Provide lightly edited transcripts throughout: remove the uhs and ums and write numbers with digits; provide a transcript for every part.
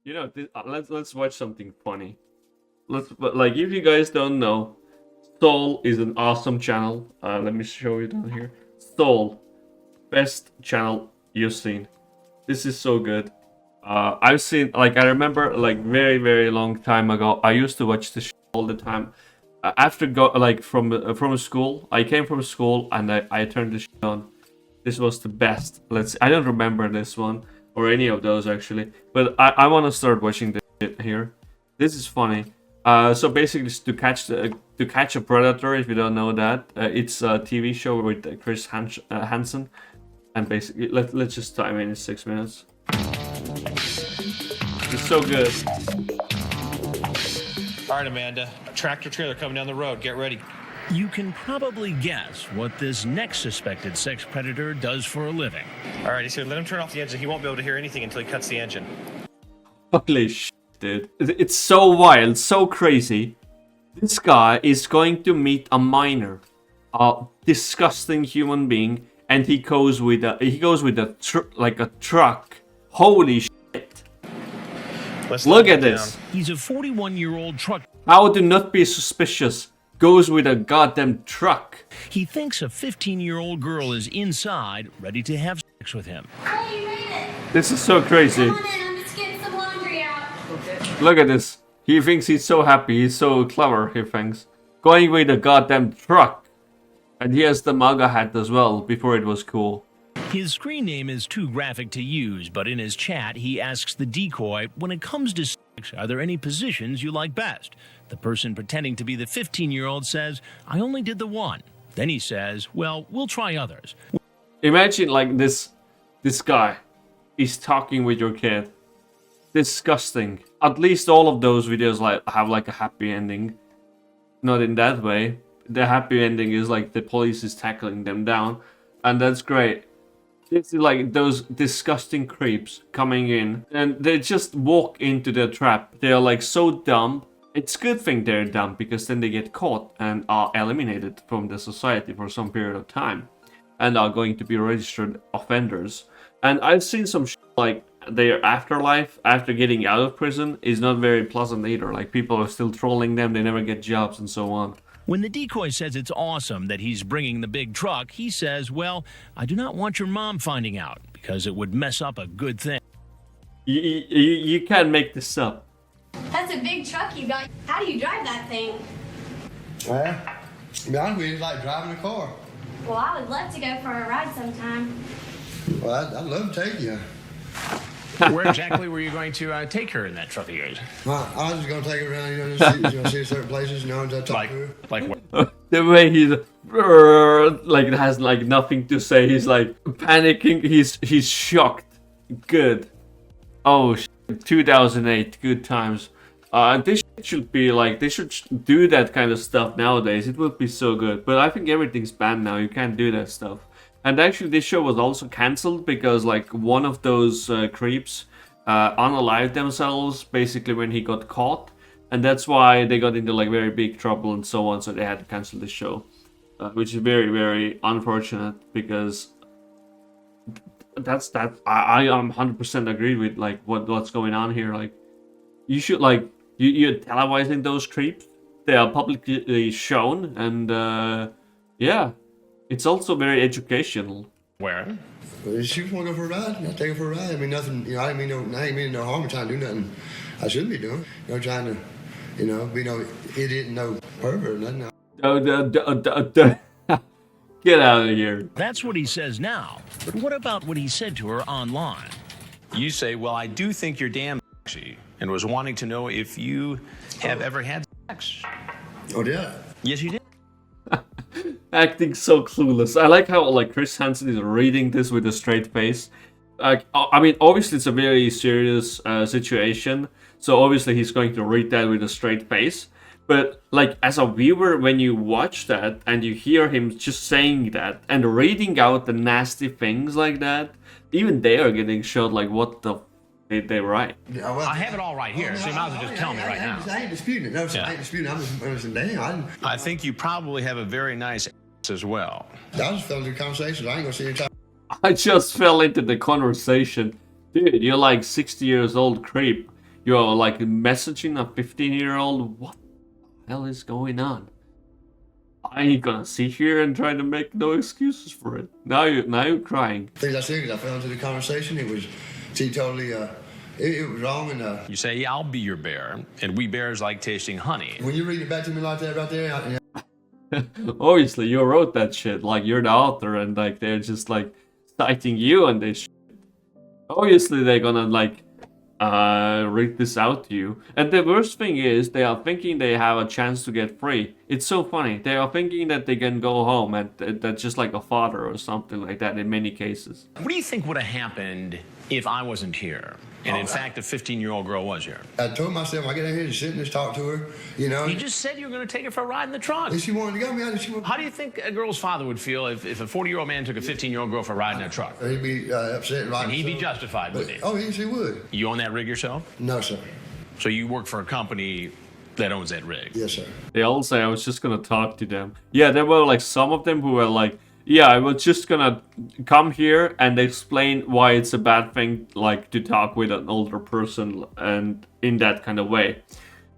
You know, let's watch something funny. But like, if you guys don't know, Soul is an awesome channel. Let me show you down here. Soul, best channel you've seen. This is so good. I've seen, like, I remember, like, very long time ago, I used to watch this all the time. After from school, I came from school and I turned this on. This was the best. I don't remember this one or any of those actually, but I want to start watching this shit here. This is funny. So basically, it's to catch a predator. If you don't know that, it's a TV show with Chris Hansen, and basically let's just time in 6 minutes. It's so good. All right, Amanda. Tractor trailer coming down the road. Get ready. You can probably guess what this next suspected sex predator does for a living. All right, he said let him turn off the engine. He won't be able to hear anything until he cuts the engine. Holy shit, dude. It's so wild, so crazy. This guy is going to meet a minor, a disgusting human being, and he goes with a truck. Holy shit. Look at this. He's a 41-year-old truck. How to not be suspicious? Goes with a goddamn truck. He thinks a 15-year-old girl is inside, ready to have sex with him. Hey, you made it. This is so crazy. Come on in, I'm just getting some laundry out. Look at this. He thinks he's so happy, he's so clever, he thinks. Going with a goddamn truck. And he has the MAGA hat as well, before it was cool. His screen name is too graphic to use, but in his chat, he asks the decoy, when it comes to sex, are there any positions you like best? The person pretending to be the 15-year-old says, I only did the one. Then he says, well, we'll try others. Imagine like this guy is talking with your kid. Disgusting. At least all of those videos have like a happy ending. Not in that way. The happy ending is like the police is tackling them down, and that's great. It's like those disgusting creeps coming in and they just walk into the trap. They are like so dumb. It's a good thing they're dumb because then they get caught and are eliminated from the society for some period of time and are going to be registered offenders. And I've seen some like their afterlife after getting out of prison is not very pleasant either. Like people are still trolling them, they never get jobs and so on. When the decoy says it's awesome that he's bringing the big truck, he says, well, I do not want your mom finding out because it would mess up a good thing. You can't make this up. That's a big truck you got. How do you drive that thing? Well, to be honest with you, it's like driving a car. Well, I would love to go for a ride sometime. Well, I'd love to take you. Where exactly were you going to take her in that truck of yours? Well, I was just going to take her around, just see certain places, and talk to her. Like what? The way he's like has like nothing to say. He's like panicking. He's shocked. Good. Oh, 2008. Good times. This should be like they should do that kind of stuff nowadays. It would be so good. But I think everything's banned now. You can't do that stuff. And actually, this show was also cancelled because like one of those creeps unalived themselves basically when he got caught. And that's why they got into like very big trouble and so on. So they had to cancel the show, which is very unfortunate because I am 100% agree with like what's going on here. Like you should like you're televising those creeps. They are publicly shown, and yeah, it's also very educational. Where? Well, she just want to go for a ride. I'll take her for a ride. I mean, nothing. I ain't mean no harm. I'm trying to do nothing I shouldn't be doing. Trying to, be no idiot and no pervert. Nothing. Get out of here. That's what he says now. But what about what he said to her online? You say, well, I do think you're damn sexy, and was wanting to know if you have ever had sex. Oh yeah. Yes, you did. Acting so clueless. I like how like Chris Hansen is reading this with a straight face. Like, I mean, obviously it's a very serious situation, so obviously he's going to read that with a straight face. But like as a viewer, when you watch that and you hear him just saying that and reading out the nasty things like that, even they are getting shot. Like, what the did they write? Yeah, well, I have it all right here, so you might as well just tell me right now. I ain't disputing it. No, I ain't disputing it. I'm just damn. I think you probably have a very nice ass as well. I just fell into the conversation. I ain't gonna see any time. I just fell into the conversation. Dude, you're like 60 years old creep. you're like messaging a 15-year-old. What the hell is going on? I ain't gonna sit here and try to make no excuses for it. Now you're crying. Things I said, because I fell into the conversation, she totally, it was wrong. And You say, yeah, I'll be your bear, and we bears like tasting honey. when you read it back to me like that right there, Obviously, you wrote that shit. Like, you're the author, and like they're just like citing you on this shit. Obviously, they're gonna like read this out to you. And the worst thing is, they are thinking they have a chance to get free. It's so funny. They are thinking that they can go home and that's just like a father or something like that in many cases. What do you think would have happened if I wasn't here? And in fact, a 15-year-old girl was here. I told myself, I get in here to sit and just talk to her, you know. You just said you were going to take her for a ride in the trunk. And she wanted to go. How do you think a girl's father would feel if a 40-year-old man took a 15-year-old girl for a ride in a truck? He'd be upset, right? And he'd be justified with it. Oh, yes, he would. You own that rig yourself? No, sir. So you work for a company that owns that rig? Yes, sir. They all say I was just gonna talk to them. Yeah, there were like some of them who were like, yeah, I was just gonna come here and explain why it's a bad thing, like, to talk with an older person and in that kind of way.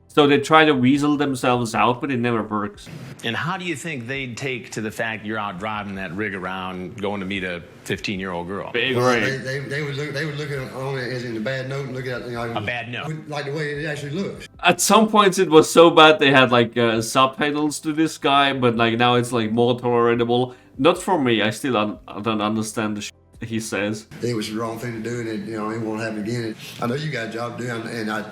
So they try to weasel themselves out, but it never works. And how do you think they'd take to the fact you're out driving that rig around, going to meet a 15-year-old girl? Big Well, rig. they would look at it on it as in a bad note and look at it, you know, A bad note. like the way it actually looks. At some points it was so bad they had like subtitles to this guy, but like now it's like more tolerable. Not for me. I still don't understand the shit he says. It was the wrong thing to do, and it, you know, it won't happen again. I know you got a job to do, and I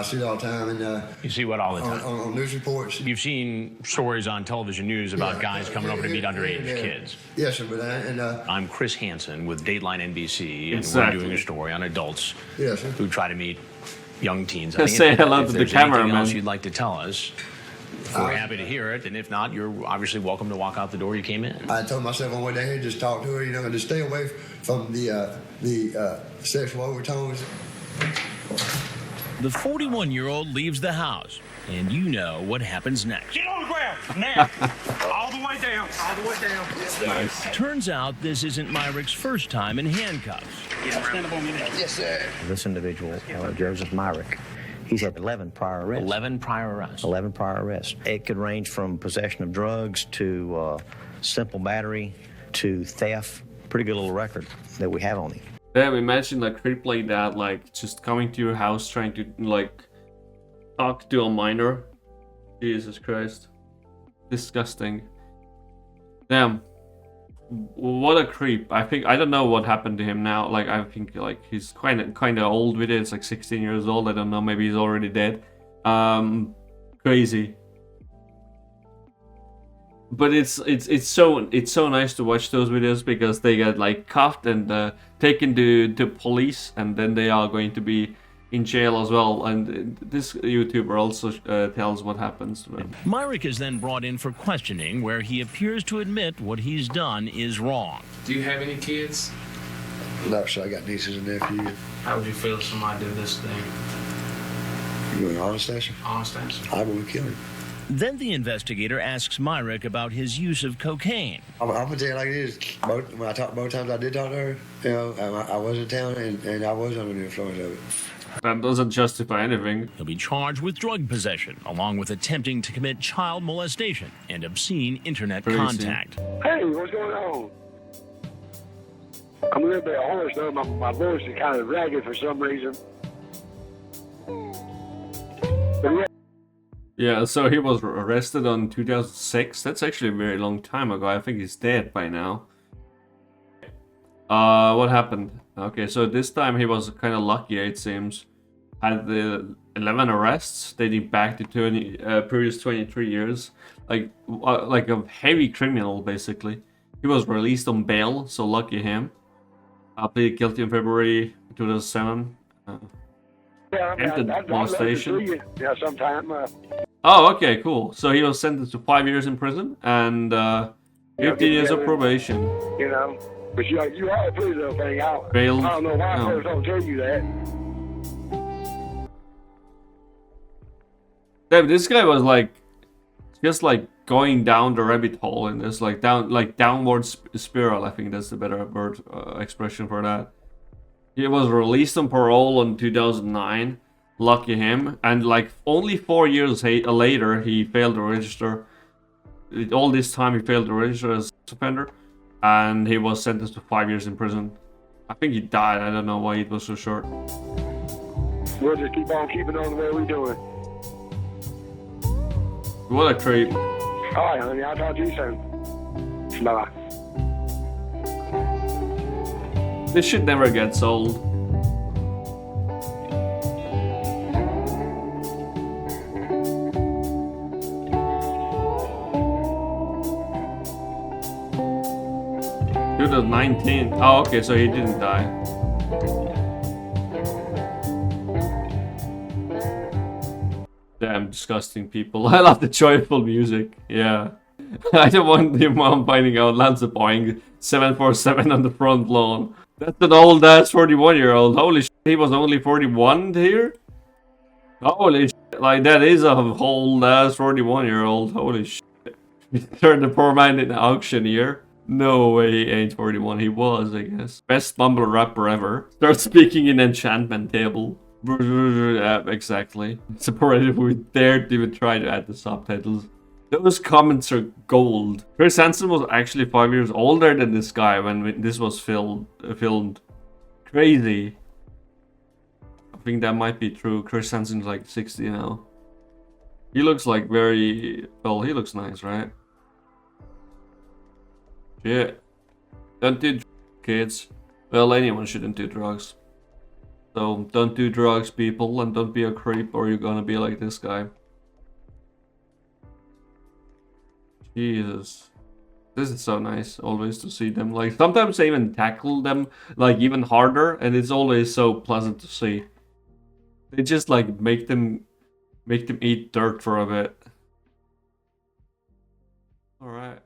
see it all the time, and You see what all the time? on news reports. You've seen stories on television news about guys coming over to meet underage kids. Yes, sir, but I'm Chris Hansen with Dateline NBC, and Exactly. we're doing a story on adults yes, sir. who try to meet young teens. Say hello if to the there's camera, anything else man. you'd like to tell us, we're happy to hear it. And if not, you're obviously welcome to walk out the door you came in. I told myself on the way down here, just talk to her, you know, and to stay away from the sexual overtones. The 41-year-old leaves the house, and you know what happens next. Get on the ground now. All the way down. All the way down. Nice. Turns out this isn't Myrick's first time in handcuffs. Stand up on your neck. Yes, sir. This individual, Joseph Myrick, he's had 11 prior arrests. 11 prior arrests. 11 prior arrests. It could range from possession of drugs to simple battery to theft. Pretty good little record that we have on him. Damn, imagine a creep like that, like just coming to your house trying to like talk to a minor. Jesus Christ. Disgusting. Damn. What a creep. I don't know what happened to him now. Like, I think like he's kinda old with it. It's like 16 years old. I don't know, maybe he's already dead. Crazy. But it's so nice to watch those videos because they get like cuffed and taken to police, and then they are going to be in jail as well. And this YouTuber also tells what happens to them. Myrick is then brought in for questioning, where he appears to admit what he's done is wrong. Do you have any kids? No, sir, I got nieces and nephews. How would you feel if somebody did this thing? You want an honest answer? Honest answer. I would kill him. Then the investigator asks Myrick about his use of cocaine. I'm gonna tell you like it is. Both times I did talk to her, you know, I was in town and I was under the influence of it. That doesn't justify anything. He'll be charged with drug possession, along with attempting to commit child molestation and obscene internet Crazy. contact. Hey, what's going on? I'm a little bit hoarse though. My voice is kind of ragged for some reason. But yeah. Yeah, so he was arrested on 2006. That's actually a very long time ago. I think he's dead by now. What happened? Okay, so this time he was kind of lucky, it seems. Had the 11 arrests dating back to previous 23 years. Like a heavy criminal, basically. He was released on bail, so lucky him. Pleaded guilty in February 2007. Yeah, I mean, Attempted I'd love to molestation. see you. Yeah, sometime. Oh, okay, cool. So he was sentenced to 5 years in prison and 15 years of probation. You know, but you are a pretty little thing out. Bailed. I don't know why No. folks don't tell you that. Damn, this guy was like just like going down the rabbit hole in this downward spiral. I think that's the better word expression for that. He was released on parole in 2009. Lucky him. And like only 4 years later, he failed to register. All this time, he failed to register as a offender, and he was sentenced to 5 years in prison. I think he died. I don't know why it was so short. We'll just keep on keeping on the way we're doing. What a creep. All right, honey. I'll talk to you soon. Bye-bye. This should never get sold. Dude was 19. Oh, okay, so he didn't die. Damn disgusting people. I love the joyful music. Yeah. I don't want your mom finding out Lance Boeing 747 on the front lawn. That's an old ass 41-year-old. Holy shit, he was only 41 here? Holy shit, like that is a old ass 41-year-old. Holy shit. We turned the poor man in an auctioneer. No way he ain't 41. He was, I guess. Best mumble rapper ever. Start speaking in enchantment table. Yeah, exactly. Surprised if we dared to even try to add the subtitles. Those comments are gold. Chris Hansen was actually 5 years older than this guy when this was filmed. Crazy. I think that might be true. Chris Hansen's like 60 now. He looks like very... Well, he looks nice, right? Yeah. Don't do drugs, kids. Well, anyone shouldn't do drugs. So, don't do drugs, people, and don't be a creep or you're gonna be like this guy. Jesus. This is so nice, always, to see them. Like, sometimes I even tackle them, like, even harder, and it's always so pleasant to see. They just, like, make them eat dirt for a bit. Alright.